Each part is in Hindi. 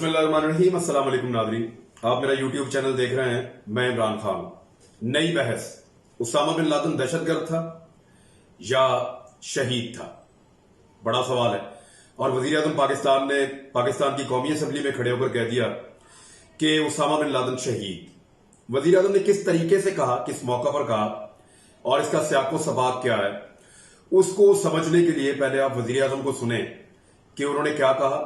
बिस्मिल्लाहिर्रहमानिर्रहीम। अस्सलाम वालेकुम नाज़रीन, आप मेरा यूट्यूब चैनल देख रहे हैं। मैं इमरान खान। नई बहस, उसामा बिन लादेन दहशतगर्द था या शहीद था? बड़ा सवाल है। और वजीर आजम पाकिस्तान ने पाकिस्तान की कौमी असम्बली में खड़े होकर कह दिया कि उसामा बिन लादेन शहीद। वजीर आजम ने किस तरीके से कहा, किस मौका पर कहा और इसका सियाको सबाक क्या है, उसको समझने के लिए पहले आप वजीर आजम को सुने कि उन्होंने क्या कहा,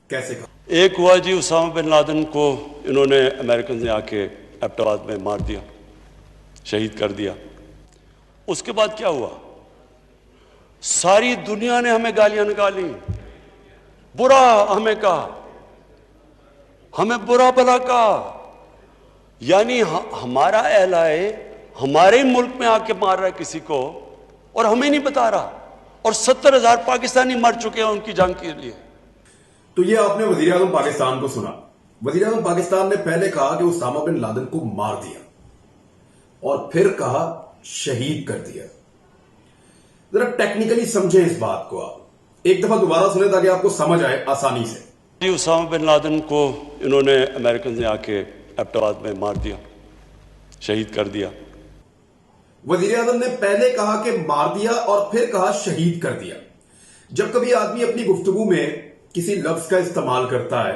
कैसे कहा। एक हुआ जी, उसामा बिन लादेन को इन्होंने अमेरिकन ने आके एबटाबाद में मार दिया, शहीद कर दिया। उसके बाद क्या हुआ? सारी दुनिया ने हमें गालियां निकाली, बुरा हमें कहा, हमें बुरा भला कहा। यानी हमारा एलाए हमारे ही मुल्क में आके मार रहा है किसी को और हमें नहीं बता रहा। और 70,000 पाकिस्तानी मर चुके हैं उनकी जंग के लिए। तो ये आपने वजीर आजम पाकिस्तान को सुना। वजीर आजम पाकिस्तान ने पहले कहा कि उसामा बिन लादेन को मार दिया और फिर कहा शहीद कर दिया। जरा टेक्निकली समझे इस बात को, आप एक दफा दोबारा सुने ताकि आपको समझ आए आसानी से। उसामा बिन लादेन को इन्होंने अमेरिकन ने आके एबटाबाद में मार दिया, शहीद कर दिया। वजीर आजम ने पहले कहा कि मार दिया और फिर कहा शहीद कर दिया। जब कभी आदमी अपनी गुफ्तगू में किसी लफ्ज का इस्तेमाल करता है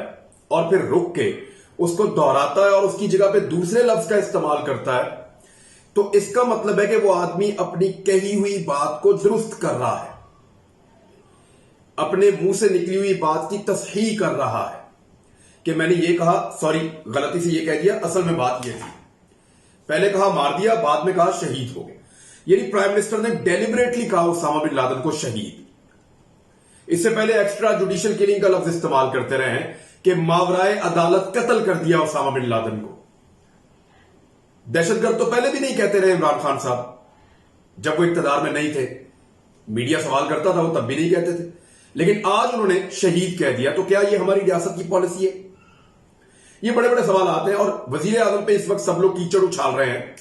और फिर रुक के उसको दोहराता है और उसकी जगह पे दूसरे लफ्ज का इस्तेमाल करता है, तो इसका मतलब है कि वो आदमी अपनी कही हुई बात को दुरुस्त कर रहा है, अपने मुंह से निकली हुई बात की तस्हीह कर रहा है कि मैंने ये कहा, सॉरी गलती से ये कह दिया, असल में बात ये थी। पहले कहा मार दिया, बाद में कहा शहीद हो गए। यानी प्राइम मिनिस्टर ने डेलिबरेटली कहा उसामा बिन लादेन को शहीद। इससे पहले एक्स्ट्रा जुडिशियल किलिंग का लफ्ज इस्तेमाल करते रहे हैं कि मावराए अदालत कत्ल कर दिया उसामा बिन लादेन को। दहशतगर्द तो पहले भी नहीं कहते रहे इमरान खान साहब, जब वो इक्तदार में नहीं थे, मीडिया सवाल करता था वो तब भी नहीं कहते थे, लेकिन आज उन्होंने शहीद कह दिया। तो क्या ये हमारी रियासत की पॉलिसी है? ये बड़े बड़े सवाल आते हैं और वजीर आजम पे इस वक्त सब लोग कीचड़ उछाल रहे हैं,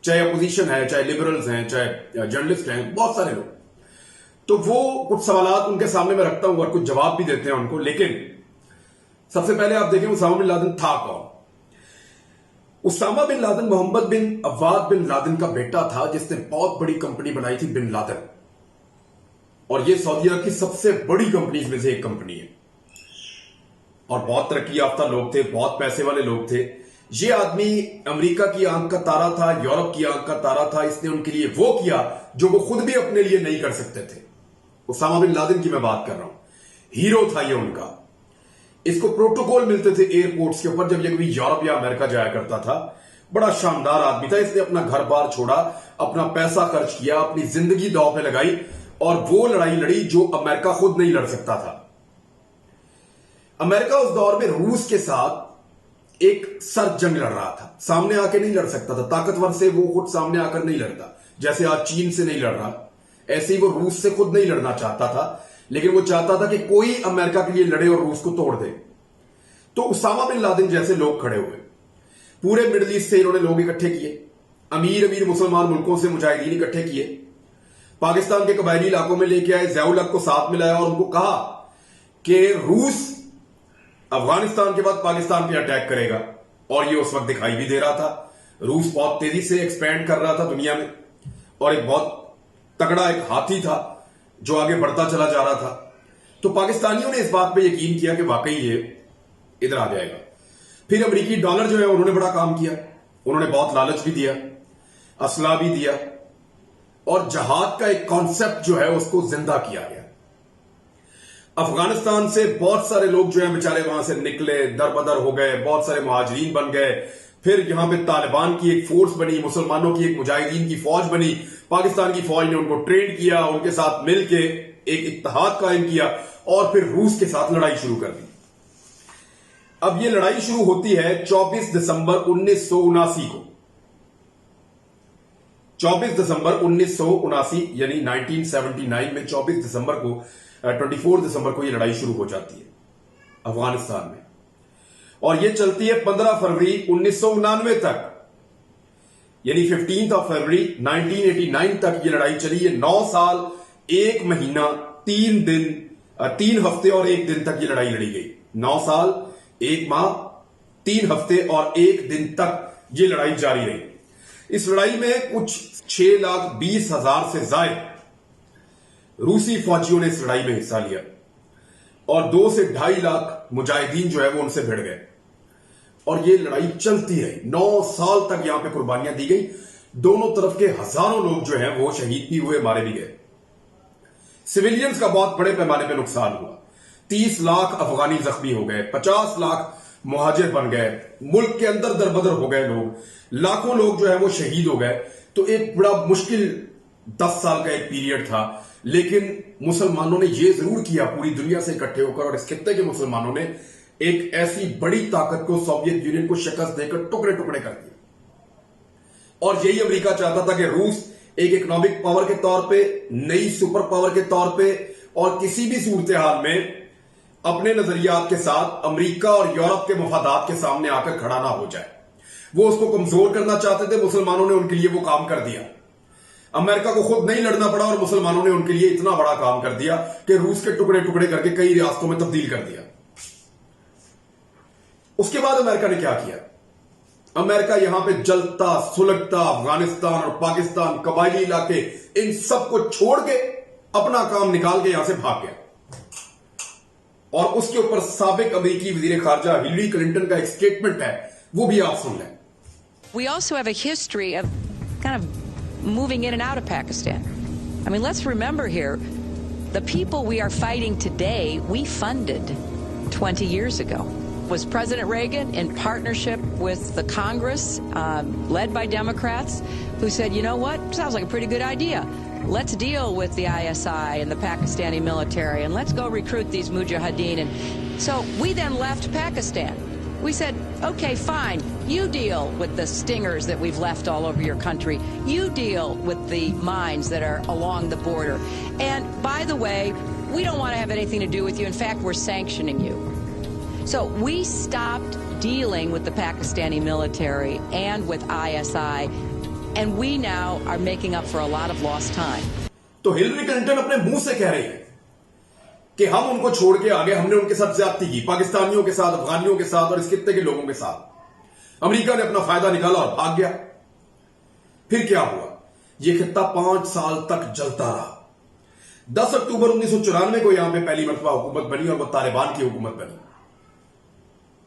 चाहे अपोजिशन है, चाहे लिबरल्स हैं, चाहे जर्नलिस्ट हैं, बहुत सारे लोग। तो वो कुछ सवालात उनके सामने मैं रखता हूं और कुछ जवाब भी देते हैं उनको। लेकिन सबसे पहले आप देखें उसामा बिन लादेन था कौन। उसामा बिन लादेन मोहम्मद बिन अव्वाद बिन लादेन का बेटा था, जिसने बहुत बड़ी कंपनी बनाई थी बिन लादेन, और ये सऊदी अरब की सबसे बड़ी कंपनीज में से एक कंपनी है और बहुत तरक्की याफ्ता लोग थे, बहुत पैसे वाले लोग थे। ये आदमी अमेरिका की आंख का तारा था, यूरोप की आंख का तारा था। इसने उनके लिए वो किया जो वो खुद भी अपने लिए नहीं कर सकते थे। उसामा बिन लादेन की मैं बात कर रहा हूं, हीरो था ये उनका। इसको प्रोटोकॉल मिलते थे एयरपोर्ट्स के ऊपर जब ये कभी यूरोप या अमेरिका जाया करता था। बड़ा शानदार आदमी था। इसने अपना घर बार छोड़ा, अपना पैसा खर्च किया, अपनी जिंदगी दांव पे लगाई और वो लड़ाई लड़ी जो अमेरिका खुद नहीं लड़ सकता था। अमेरिका उस दौर में रूस के साथ एक सर्द जंग लड़ रहा था, सामने आके नहीं लड़ सकता था। ताकतवर से वो खुद सामने आकर नहीं लड़ता, जैसे आज चीन से नहीं लड़ रहा, ऐसे ही वो रूस से खुद नहीं लड़ना चाहता था, लेकिन वो चाहता था कि कोई अमेरिका के लिए लड़े और रूस को तोड़ दे। तो उसामा बिन लादेन जैसे लोग खड़े हुए, पूरे मिडिल ईस्ट से इन्होंने लोग इकट्ठे किए, अमीर अमीर मुसलमान मुल्कों से मुजाहिदीन इकट्ठे किए, पाकिस्तान के कबायली इलाकों में लेके आए, ज़िया-उल हक को साथ मिलाया और उनको कहा कि रूस अफगानिस्तान के बाद पाकिस्तान पे अटैक करेगा। और ये उस वक्त दिखाई भी दे रहा था। रूस बहुत तेजी से एक्सपैंड कर रहा था दुनिया में और एक बहुत तगड़ा एक हाथी था जो आगे बढ़ता चला जा रहा था। तो पाकिस्तानियों ने इस बात पे यकीन किया कि वाकई ये इधर आ जाएगा। फिर अमेरिकी डॉलर जो है उन्होंने बड़ा काम किया, उन्होंने बहुत लालच भी दिया, असला भी दिया और जहाद का एक कॉन्सेप्ट जो है उसको जिंदा किया गया। अफगानिस्तान से बहुत सारे लोग जो है बेचारे वहां से निकले, दरबदर हो गए, बहुत सारे मुहाजिरीन बन गए। फिर यहां पे तालिबान की एक फोर्स बनी, मुसलमानों की एक मुजाहिदीन की फौज बनी। पाकिस्तान की फौज ने उनको ट्रेन किया, उनके साथ मिलके एक इत्तेहाद कायम किया और फिर रूस के साथ लड़ाई शुरू कर दी। अब ये लड़ाई शुरू होती है 24 दिसंबर 1979 को। 24 दिसंबर 1979 यानी 1979 में 24 दिसंबर को 24 दिसंबर को ये लड़ाई शुरू हो जाती है अफगानिस्तान में और ये चलती है 15 फरवरी 1999 तक, यानी 15 फरवरी 1989 तक ये लड़ाई चली है। 9 साल 1 महीना 3 दिन 3 हफ्ते और 1 दिन तक ये लड़ाई लड़ी गई। 9 साल 1 माह 3 हफ्ते और 1 दिन तक ये लड़ाई जारी रही। इस लड़ाई में कुछ 6,20,000 से ज्यादा रूसी फौजियों ने इस लड़ाई में हिस्सा लिया और 2 से 2.5 लाख मुजाहिदीन जो है वो उनसे भिड़ गए और ये लड़ाई चलती रही। 9 साल तक यहां पे कुर्बानियां दी गई। दोनों तरफ के हजारों लोग जो हैं वो शहीद भी हुए, मारे भी गए। सिविलियंस का बहुत बड़े पैमाने पर नुकसान हुआ। 30 लाख अफगानी जख्मी हो गए, 50 लाख मुहाजिर बन गए, मुल्क के अंदर दरबदर हो गए लोग, लाखों लोग जो है वो शहीद हो गए। तो एक बड़ा मुश्किल 10 साल का एक पीरियड था, लेकिन मुसलमानों ने ये जरूर किया पूरी दुनिया से इकट्ठे होकर, और इस खित्ते के मुसलमानों ने एक ऐसी बड़ी ताकत को, सोवियत यूनियन को शिकस्त देकर टुकड़े टुकड़े कर दिए। और यही अमेरिका चाहता था कि रूस एक इकोनॉमिक पावर के तौर पे, नई सुपर पावर के तौर पे और किसी भी सूरत हाल में अपने नजरियात के साथ अमेरिका और यूरोप के मफादात के सामने आकर खड़ा ना हो जाए। वो उसको कमजोर करना चाहते थे। मुसलमानों ने उनके लिए वो काम कर दिया। अमेरिका को खुद नहीं लड़ना पड़ा और मुसलमानों ने उनके लिए इतना बड़ा काम कर दिया कि रूस के टुकड़े टुकड़े करके कई रियासतों में तब्दील कर दिया। उसके बाद अमेरिका ने क्या किया? अमेरिका यहां पे जलता सुलगता अफगानिस्तान और पाकिस्तान, कबायली इलाके, इन सबको छोड़ के अपना काम निकाल के यहां से भाग गया। और उसके ऊपर साबिक अमेरिकी वजीर खारजा हिलरी क्लिंटन का एक स्टेटमेंट है, वो भी आप सुन लें। We also have a history of kind of moving in and out of Pakistan. I mean, let's remember here, the people we are fighting today, we funded 20 years ago. Was President Reagan in partnership with the Congress, led by Democrats, who said, you know what, sounds like a pretty good idea. Let's deal with the ISI and the Pakistani military, and let's go recruit these mujahideen. And so we then left Pakistan. We said, okay, fine, you deal with the stingers that we've left all over your country. You deal with the mines that are along the border. And by the way, we don't want to have anything to do with you. In fact, we're sanctioning you. So we stopped dealing with the Pakistani military and with ISI, and we now are making up for a lot of lost time. तो हिलरी क्लिंटन अपने मुंह से कह रही है कि हम उनको छोड़ के आगे, हमने उनके साथ ज्यादती की, पाकिस्तानियों के साथ, अफगानियों के साथ और इस खित्ते के लोगों के साथ। अमेरिका ने अपना फायदा निकाला और भाग गया। फिर क्या हुआ? यह खित्ता 5 साल तक जलता रहा। 10 अक्टूबर 1994 को यहां पे पहली मरतबा हुकूमत बनी और वह तालिबान की हुकूमत बनी।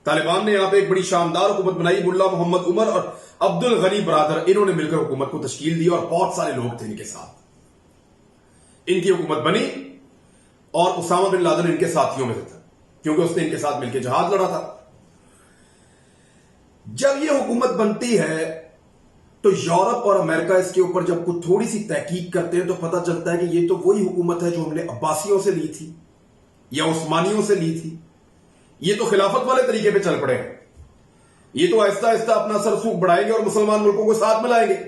तालिबान ने यहां पे एक बड़ी शानदार हुकूमत बनाई। मुल्ला मोहम्मद उमर और अब्दुल गनी बरादर, इन्होंने मिलकर हुकूमत को तश्कील दी और बहुत सारे लोग थे इनके साथ। इनकी हुकूमत बनी और उसामा बिन लादेन इनके साथियों में था, क्योंकि उसने इनके साथ मिलकर जहाद लड़ा था। जब यह हुकूमत बनती है तो यूरोप और अमेरिका इसके ऊपर जब कुछ थोड़ी सी तहकीक करते हैं तो पता चलता है कि यह तो वही हुकूमत है जो हमने अब्बासियों से ली थी या उस्मानियों से ली थी। ये तो खिलाफत वाले तरीके पे चल पड़े हैं। ये तो आहिस्ता आहिस्ता अपना सरसूख बढ़ाएंगे और मुसलमान मुल्कों को साथ मिलाएंगे।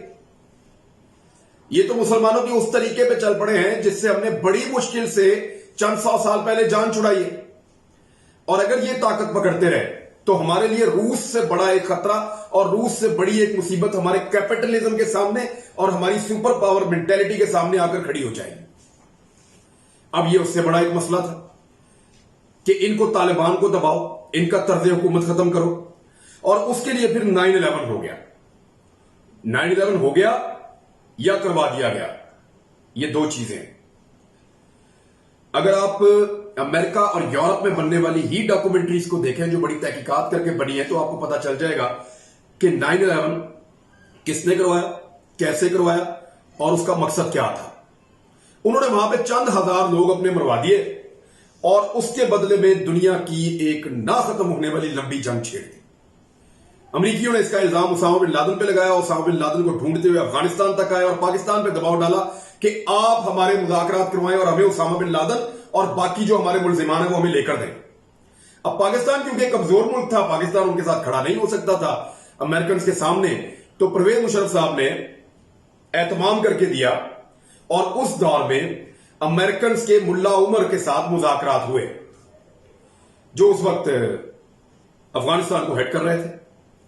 ये तो मुसलमानों के उस तरीके पे चल पड़े हैं जिससे हमने बड़ी मुश्किल से चंद 100 साल पहले जान छुड़ाई है। और अगर ये ताकत पकड़ते रहे तो हमारे लिए रूस से बड़ा एक खतरा और रूस से बड़ी एक मुसीबत हमारे कैपिटलिज्म के सामने और हमारी सुपर पावर मेंटेलिटी के सामने आकर खड़ी हो जाएगी। अब ये उससे बड़ा एक मसला था कि इनको तालिबान को दबाओ, इनका तर्ज हुकूमत खत्म करो, और उसके लिए फिर 9/11 हो गया। 9/11 हो गया या करवा दिया गया, ये दो चीजें। अगर आप अमेरिका और यूरोप में बनने वाली ही डॉक्यूमेंट्रीज को देखें जो बड़ी तहकीकात करके बनी है, तो आपको पता चल जाएगा कि 9/11 किसने करवाया, कैसे करवाया और उसका मकसद क्या था। उन्होंने वहां पे चंद हजार लोग अपने मरवा दिए और उसके बदले में दुनिया की एक ना खत्म होने वाली लंबी जंग छेड़ दी। अमरीकियों ने इसका इल्जाम उसामा बिन लादेन पे लगाया। उसामा बिन लादेन को ढूंढते हुए अफगानिस्तान तक आए और पाकिस्तान पे दबाव डाला कि आप हमारे मुज़ाकरात करवाएं और हमें उसामा बिन लादेन और बाकी जो हमारे मुल्जिमान है वो हमें लेकर दें। अब पाकिस्तान क्योंकि कमजोर मुल्क था, पाकिस्तान उनके साथ खड़ा नहीं हो सकता था अमेरिकन के सामने, तो परवेज मुशर्रफ साहब ने एहतमाम करके दिया और उस दौर में अमेरिकन के मुल्ला उमर के साथ मुज़ाकरात हुए, जो उस वक्त अफगानिस्तान को हेड कर रहे थे,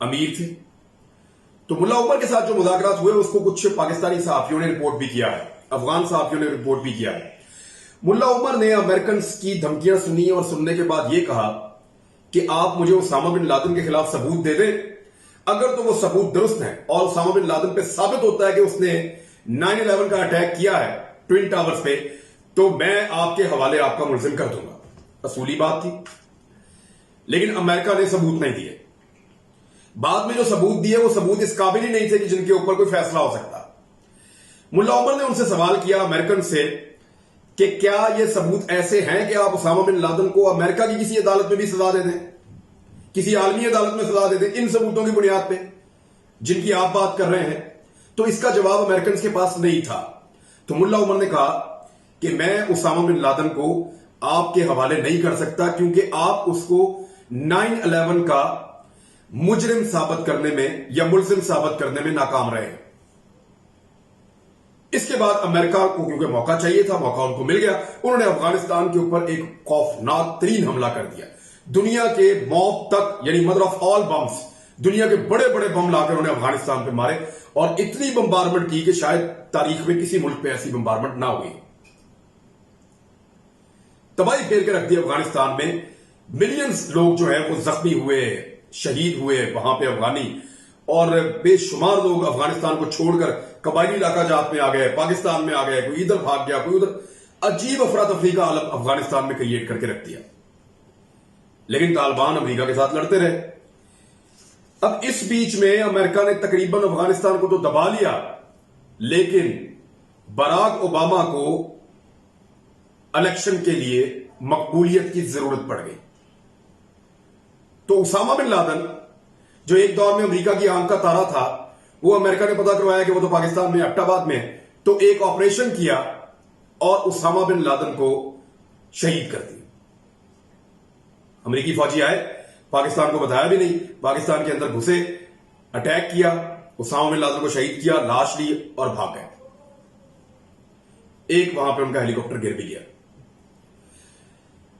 अमीर थे। तो मुल्ला उमर के साथ जो मुज़ाकरात हुए उसको कुछ पाकिस्तानी सहाफियों ने रिपोर्ट भी किया है, अफगान सहाफियों ने रिपोर्ट भी किया है। मुल्ला उमर ने अमेरिकन की धमकियां सुनी और सुनने के बाद यह कहा कि आप मुझे उसामा बिन लादेन के खिलाफ सबूत दे दें। अगर तो वो सबूत दुरुस्त हैं और उसामा बिन लादेन पे साबित होता है कि उसने 9/11 का अटैक किया है ट्विन टावर्स पे, तो मैं आपके हवाले आपका मुलजिम कर दूंगा। असूली बात थी, लेकिन अमेरिका ने सबूत नहीं दिए। बाद में जो सबूत दिए वो सबूत इस काबिल ही नहीं थे कि जिनके ऊपर कोई फैसला हो सकता। मुल्ला उमर ने उनसे सवाल किया अमेरिकन से कि क्या ये सबूत ऐसे हैं कि आप उसामा बिन लादेन को अमेरिका की किसी अदालत में भी सजा दे दें, किसी आलमी अदालत में सजा दे दें इन सबूतों की बुनियाद पे जिनकी आप बात कर रहे हैं? तो इसका जवाब अमेरिकन के पास नहीं था। तो मुल्ला उमर ने कहा कि मैं उसामा बिन लादेन को आपके हवाले नहीं कर सकता, क्योंकि आप उसको 9/11 का मुजरिम साबित करने में या मुलजिम साबित करने में नाकाम रहे। इसके बाद अमेरिका को क्योंकि मौका चाहिए था, मौका उनको मिल गया। उन्होंने अफगानिस्तान के ऊपर एक खौफनाक तरीन हमला कर दिया। दुनिया के मौत तक, यानी मदर ऑफ ऑल बम्स, दुनिया के बड़े बड़े बम लाकर उन्होंने अफगानिस्तान पे मारे और इतनी बम्बारमेंट की कि शायद तारीख में किसी मुल्क पे ऐसी बम्बारमेंट ना हुई। तबाही फेर के रख दी अफगानिस्तान में। मिलियंस लोग जो है वो जख्मी हुए, शहीद हुए वहां पे अफगानी, और बेशुमार लोग अफगानिस्तान को छोड़कर कबायली इलाका जात में आ गए, पाकिस्तान में आ गए, कोई इधर भाग गया, कोई उधर। अजीब अफरा तफरी का आलम अफगानिस्तान में क्रिएट करके रख दिया। लेकिन तालिबान अमेरिका के साथ लड़ते रहे। अब इस बीच में अमेरिका ने तकरीबन अफगानिस्तान को तो दबा लिया, लेकिन बराक ओबामा को इलेक्शन के लिए मकबूलियत की जरूरत पड़ गई। तो उसामा बिन लादेन जो एक दौर में अमेरिका की आंख का तारा था, वो अमेरिका ने पता करवाया कि वो तो पाकिस्तान में एबटाबाद में है, तो एक ऑपरेशन किया और उसामा बिन लादेन को शहीद कर दिया। अमेरिकी फौजी आए, पाकिस्तान को बताया भी नहीं, पाकिस्तान के अंदर घुसे, अटैक किया, उसामा बिन लादेन को शहीद किया, लाश ली और भाग गए। एक वहां पे उनका हेलीकॉप्टर गिर भी गया।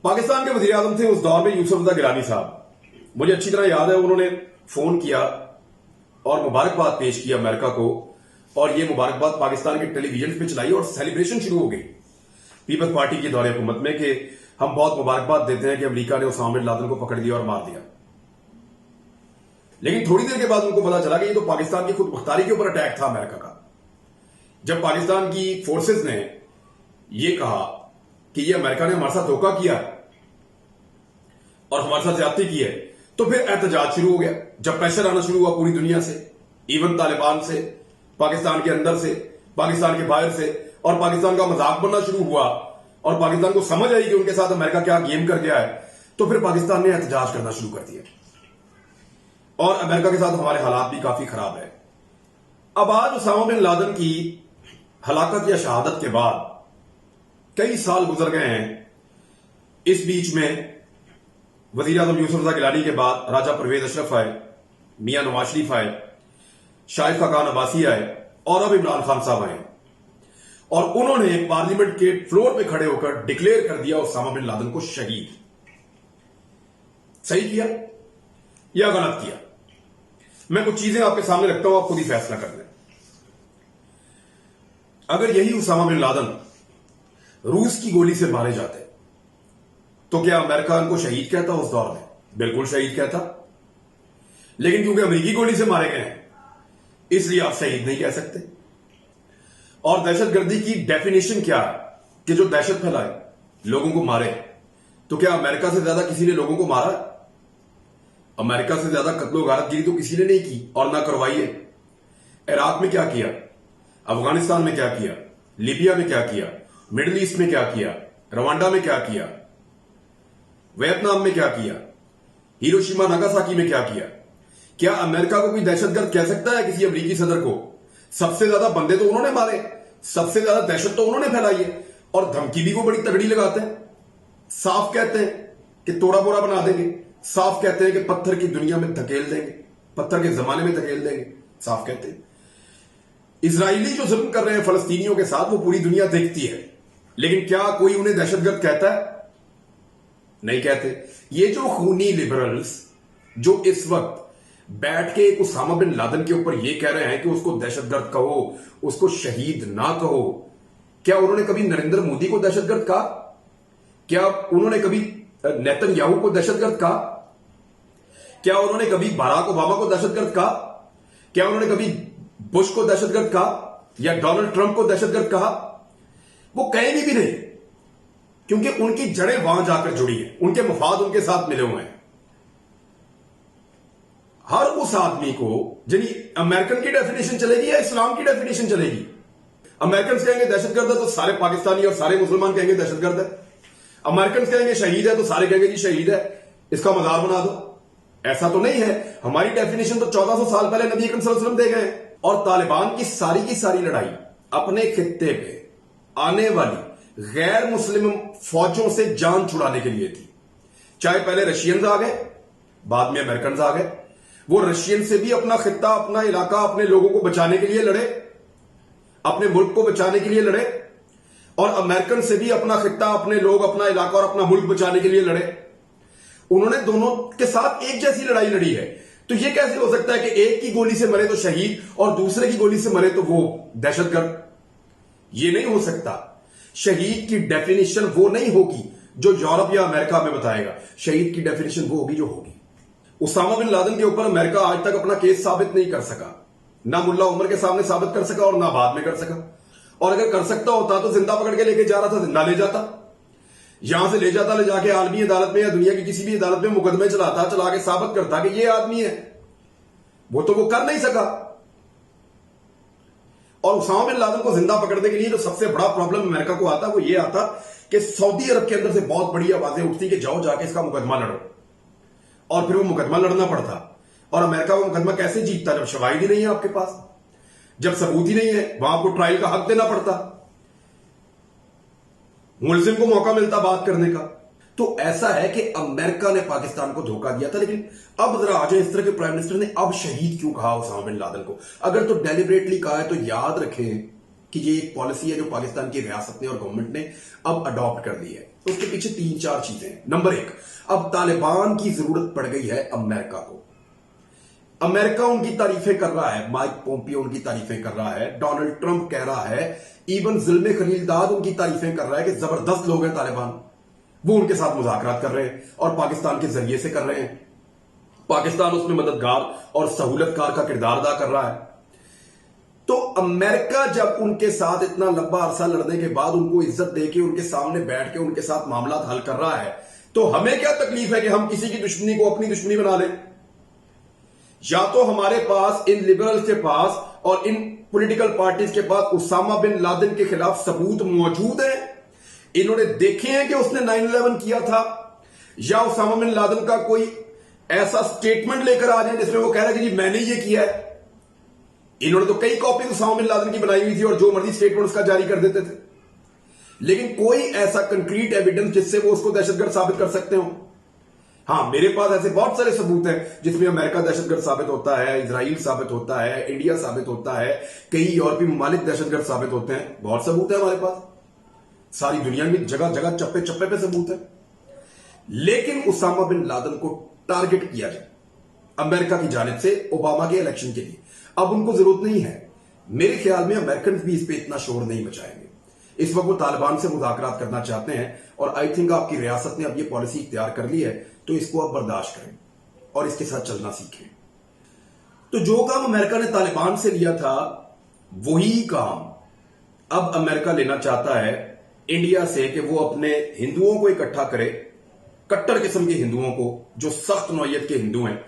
पाकिस्तान के वजीर आजम थे उस दौर में यूसुफ रजा गिलानी साहब। मुझे अच्छी तरह याद है, उन्होंने फोन किया और मुबारकबाद पेश की अमेरिका को, और यह मुबारकबाद पाकिस्तान के टेलीविजन पे चलाई और सेलिब्रेशन शुरू हो गई पीपल्स पार्टी के दौरे हुकूमत में कि हम बहुत मुबारकबाद देते हैं कि अमेरिका ने उसामा बिन लादेन को पकड़ दिया और मार दिया। लेकिन थोड़ी देर के बाद उनको पता चला कि ये तो पाकिस्तान की खुद मुख्तारी के ऊपर अटैक था अमेरिका का। जब पाकिस्तान की फोर्सेस ने यह कहा कि ये अमेरिका ने हमारे साथ धोखा किया और हमारे साथ ज्यादती की है, तो फिर एहतजाज शुरू हो गया। जब प्रेशर आना शुरू हुआ पूरी दुनिया से, इवन तालिबान से, पाकिस्तान के अंदर से, पाकिस्तान के बाहर से, और पाकिस्तान का मजाक बनना शुरू हुआ और पाकिस्तान को समझ आई कि उनके साथ अमेरिका क्या गेम कर गया है, तो फिर पाकिस्तान ने एहतजाज करना शुरू कर दिया और अमेरिका के साथ हमारे हालात भी काफी खराब है। अब आज उसामा बिन लादेन की हलाकत या शहादत के बाद कई साल गुजर गए हैं। इस बीच में वजीर आजम यूसुफ रजा गिलानी के बाद राजा परवेज अशरफ आए, मियां नवाज शरीफ आए, शाहिद खाकान अब्बासी आए और अब इमरान खान साहब आए, और उन्होंने पार्लियामेंट के फ्लोर पे खड़े होकर डिक्लेयर कर दिया उसामा बिन लादेन को शहीद। सही किया या गलत किया? मैं कुछ चीजें आपके सामने रखता हूं, आप खुद ही फैसला कर लें। अगर यही उसामा बिन लादेन रूस की गोली से मारे जाते तो क्या अमेरिका उनको शहीद कहता उस दौर में? बिल्कुल शहीद कहता। लेकिन क्योंकि अमेरिकी गोली से मारे गए हैं, इसलिए आप शहीद नहीं कह सकते। और दहशतगर्दी की डेफिनेशन क्या है कि जो दहशत फैलाए, लोगों को मारे। तो क्या अमेरिका से ज्यादा किसी ने लोगों को मारा? अमेरिका से ज्यादा कत्लो गारतगिरी तो किसी ने नहीं की और ना करवाई है। इराक में क्या किया, अफगानिस्तान में क्या किया, लीबिया में क्या किया, मिडिल ईस्ट में क्या किया, रवांडा में क्या किया, वियतनाम में क्या किया, हिरोशिमा नागासाकी में क्या किया? क्या अमेरिका को कोई दहशतगर्द कह सकता है किसी अमेरिकी सदर को? सबसे ज्यादा बंदे तो उन्होंने मारे, सबसे ज्यादा दहशत तो उन्होंने फैलाई है, और धमकी भी वो बड़ी तगड़ी लगाते हैं। साफ कहते हैं कि तोड़ा बोरा बना देंगे, साफ कहते हैं कि पत्थर की दुनिया में धकेल देंगे, पत्थर के जमाने में धकेल देंगे, साफ कहते हैं। इजरायली जो जुल्म कर रहे हैं फलस्तीनियों के साथ, वो पूरी दुनिया देखती है, लेकिन क्या कोई उन्हें दहशतगर्द कहता है? नहीं कहते। ये जो खूनी लिबरल्स जो इस वक्त बैठ के एक उसामा बिन लादेन के ऊपर ये कह रहे हैं कि उसको दहशतगर्द कहो, उसको शहीद ना कहो, क्या उन्होंने कभी नरेंद्र मोदी को दहशतगर्द कहा? क्या उन्होंने कभी नेतन्याहू को दहशतगर्द कहा? क्या उन्होंने कभी बराक ओबामा को दहशतगर्द कहा? क्या उन्होंने कभी बुश को दहशतगर्द कहा या डोनाल्ड ट्रंप को दहशतगर्द कहा? वो कहेंगे भी नहीं, क्योंकि उनकी जड़ें वहां जाकर जुड़ी हैं, उनके मफाद उनके साथ मिले हुए हैं। हर उस आदमी को यानी अमेरिकन की डेफिनेशन चलेगी या इस्लाम की डेफिनेशन चलेगी? अमेरिकन कहेंगे दहशतगर्द है तो सारे पाकिस्तानी और सारे मुसलमान कहेंगे दहशतगर्द है। अमेरिकन कहेंगे शहीद है तो सारे कहेंगे जी शहीद है, इसका मजार बना दो। ऐसा तो नहीं है। हमारी डेफिनेशन तो 1400 साल पहले नबी अकरम सल्लल्लाहु अलैहि वसल्लम दे गए। और तालिबान की सारी लड़ाई अपने खित्ते पे आने वाली गैर मुस्लिम फौजों से जान छुड़ाने के लिए थी। चाहे पहले रशियंस आ गए, बाद में अमेरिकन आ गए। वो रशियन से भी अपना खित्ता, अपना इलाका, अपने लोगों को बचाने के लिए लड़े, अपने मुल्क को बचाने के लिए लड़े, और अमेरिकन से भी अपना खित्ता, अपने लोग, अपना इलाका और अपना मुल्क बचाने के लिए लड़े। उन्होंने दोनों के साथ एक जैसी लड़ाई लड़ी है। तो यह कैसे हो सकता है कि एक की गोली से मरे तो शहीद और दूसरे की गोली से मरे तो वो दहशतगर्द? ये नहीं हो सकता। शहीद की डेफिनेशन वो नहीं होगी जो यूरोप या अमेरिका में बताएगा। शहीद की डेफिनेशन वो होगी जो होगी। उसामा बिन लादेन के ऊपर अमेरिका आज तक अपना केस साबित नहीं कर सका, ना मुल्ला उमर के सामने साबित कर सका और ना बाद में कर सका। और अगर कर सकता होता तो जिंदा पकड़ के लेके जा रहा था, जिंदा ले जाता, यहां से ले जाता, ले जाके आलमी अदालत में या दुनिया की किसी भी अदालत में मुकदमे चलाता, चला के साबित करता कि ये आदमी है। वो तो वो कर नहीं सका। और उसामा बिन लादेन को जिंदा पकड़ने के लिए जो सबसे बड़ा प्रॉब्लम अमेरिका को आता वो ये आता कि सऊदी अरब के अंदर से बहुत बड़ी आवाजें उठती कि जाओ जाके इसका मुकदमा लड़ो, और फिर वो मुकदमा लड़ना पड़ता। और अमेरिका वो मुकदमा कैसे जीतता? जब शवाहिद ही नहीं है आपके पास, जब सबूत ही नहीं है, वहां आपको ट्रायल का हक देना पड़ता, मुलजिम को मौका मिलता बात करने का। तो ऐसा है कि अमेरिका ने पाकिस्तान को धोखा दिया था। लेकिन अब जरा आ जाए, इस तरह के प्राइम मिनिस्टर ने अब शहीद क्यों कहा उसामा बिन लादेन को? अगर तो डेलिबरेटली कहा है तो याद रखें कि ये एक पॉलिसी है जो पाकिस्तान की रियासत ने और गवर्नमेंट ने अब अडॉप्ट कर दी है। तो उसके पीछे 3-4 चीजें हैं। नंबर 1, अब तालिबान की जरूरत पड़ गई है अमेरिका को। अमेरिका उनकी तारीफें कर रहा है, माइक पोम्पियो उनकी तारीफें कर रहा है, डोनाल्ड ट्रंप कह रहा है, इवन ज़िल्मे खलीलजाद उनकी तारीफें कर रहा है कि जबरदस्त लोग हैं तालिबान। वो उनके साथ मुज़ाकरात कर रहे हैं और पाकिस्तान के जरिए से कर रहे हैं। पाकिस्तान उसमें मददगार और सहूलतकार का किरदार अदा कर रहा है। तो अमेरिका जब उनके साथ इतना लंबा अरसा लड़ने के बाद उनको इज्जत देके उनके सामने बैठ के उनके साथ मामला हल कर रहा है, तो हमें क्या तकलीफ है कि हम किसी की दुश्मनी को अपनी दुश्मनी बना लें? या तो हमारे पास, इन लिबरल्स के पास और इन पॉलिटिकल पार्टीज के पास उसामा बिन लादेन के खिलाफ सबूत मौजूद है, इन्होंने देखे हैं कि उसने 9/11 किया था, या उसामा बिन लादेन का कोई ऐसा स्टेटमेंट लेकर आ जाए जिसमें वो कह रहा है कि जी मैंने ये किया है। इन्होंने तो कई कॉपी उसामा बिन लादेन की बनाई हुई थी और जो मर्जी स्टेटमेंट उसका जारी कर देते थे, लेकिन कोई ऐसा कंक्रीट एविडेंस जिससे वो उसको दहशतगर्द साबित कर सकते हो। हां, मेरे पास ऐसे बहुत सारे सबूत हैं जिसमें अमेरिका दहशतगर्द साबित होता है, इजराइल साबित होता है, इंडिया साबित होता है, कई यूरोपीय ममालिक दहशतगर्द साबित होते हैं। बहुत सबूत है हमारे पास, सारी दुनिया में जगह जगह चप्पे चप्पे पे सबूत है। लेकिन उसामा बिन लादेन को टारगेट किया जाए अमेरिका की जानिब से ओबामा के इलेक्शन के लिए, अब उनको जरूरत नहीं है। मेरे ख्याल में अमेरिकन भी इस पे इतना शोर नहीं मचाएंगे। इस वक्त वो तालिबान से मुज़ाकरात करना चाहते हैं और आई थिंक आपकी रियासत ने अब ये पॉलिसी इख्तियार कर ली है, तो इसको आप बर्दाश्त करें और इसके साथ चलना सीखें। तो जो काम अमेरिका ने तालिबान से लिया था वही काम अब अमेरिका लेना चाहता है इंडिया से, कि वो अपने हिंदुओं को इकट्ठा करे, कट्टर किस्म के हिंदुओं को जो सख्त नौयत के हिंदू हैं,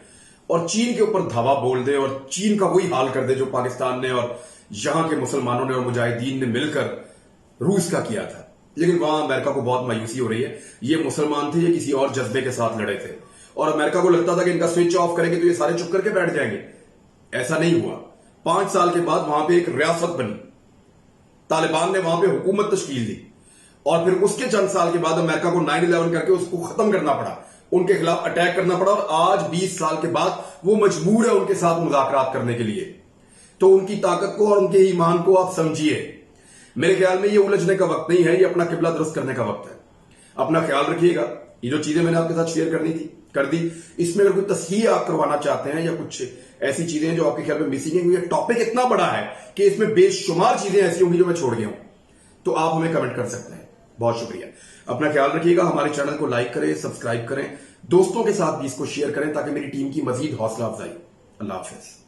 और चीन के ऊपर धावा बोल दे और चीन का वही हाल कर दे जो पाकिस्तान ने और यहां के मुसलमानों ने और मुजाहिदीन ने मिलकर रूस का किया था। लेकिन वहां अमेरिका को बहुत मायूसी हो रही है। ये मुसलमान थे, ये किसी और जज्बे के साथ लड़े थे और अमेरिका को लगता था कि इनका स्विच ऑफ करेंगे तो ये सारे चुप करके बैठ जाएंगे। ऐसा नहीं हुआ। 5 साल के बाद वहां पे एक रियासत बनी, तालिबान ने वहां पे हुकूमत तश्कील दी और फिर उसके चंद साल के बाद अमेरिका को 9/11 करके उसको खत्म करना पड़ा, उनके खिलाफ अटैक करना पड़ा और आज 20 साल के बाद वो मजबूर है उनके साथ मुज़ाकरात करने के लिए। तो उनकी ताकत को और उनके ईमान को आप समझिए। मेरे ख्याल में ये उलझने का वक्त नहीं है, ये अपना किबला दुरुस्त करने का वक्त है। अपना ख्याल रखिएगा। ये जो चीजें मैंने आपके साथ शेयर करनी थी कर दी। इसमें अगर कोई तस्हीह आप करवाना चाहते हैं या कुछ ऐसी चीजें जो आपके ख्याल में मिसिंग है, क्योंकि टॉपिक इतना बड़ा है कि इसमें बेशुमार चीजें ऐसी होंगी जो मैं छोड़ गया हूं, तो आप हमें कमेंट कर सकते हैं। बहुत शुक्रिया। अपना ख्याल रखिएगा। हमारे चैनल को लाइक करें, सब्सक्राइब करें दोस्तों के साथ भी इसको शेयर करें ताकि मेरी टीम की मजीद हौसला अफजाई। अल्लाह हाफिज।